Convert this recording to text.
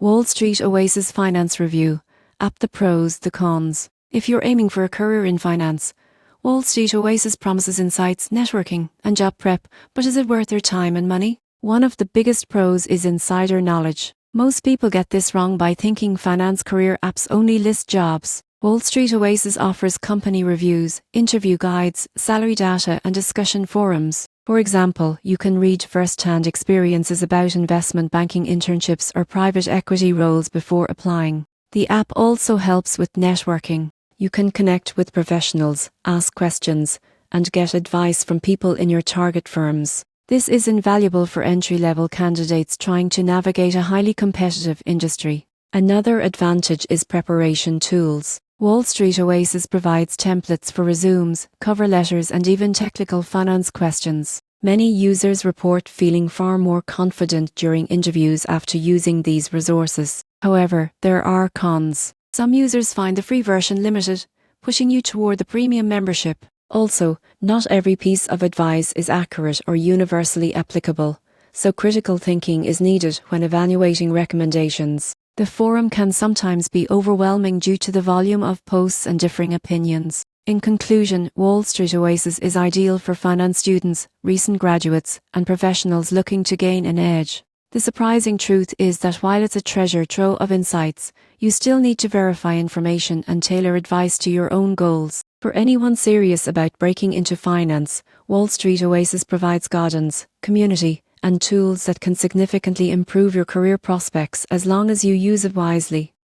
Wall Street Oasis Finance Review. App: the pros, the cons. If you're aiming for a career in finance, Wall Street Oasis promises insights, networking, and job prep, but is it worth your time and money? One of the biggest pros is insider knowledge. Most people get this wrong by thinking finance career apps only list jobs. Wall Street Oasis offers company reviews, interview guides, salary data, and discussion forums. For example, you can read first-hand experiences about investment banking internships or private equity roles before applying. The app also helps with networking. You can connect with professionals, ask questions, and get advice from people in your target firms. This is invaluable for entry-level candidates trying to navigate a highly competitive industry. Another advantage is preparation tools. Wall Street Oasis provides templates for resumes, cover letters, and even technical finance questions. Many users report feeling far more confident during interviews after using these resources. However, there are cons. Some users find the free version limited, pushing you toward the premium membership. Also, not every piece of advice is accurate or universally applicable, so critical thinking is needed when evaluating recommendations. The forum can sometimes be overwhelming due to the volume of posts and differing opinions. In conclusion, Wall Street Oasis is ideal for finance students, recent graduates, and professionals looking to gain an edge. The surprising truth is that while it's a treasure trove of insights, you still need to verify information and tailor advice to your own goals. For anyone serious about breaking into finance, Wall Street Oasis provides guidance, community, and tools that can significantly improve your career prospects as long as you use it wisely.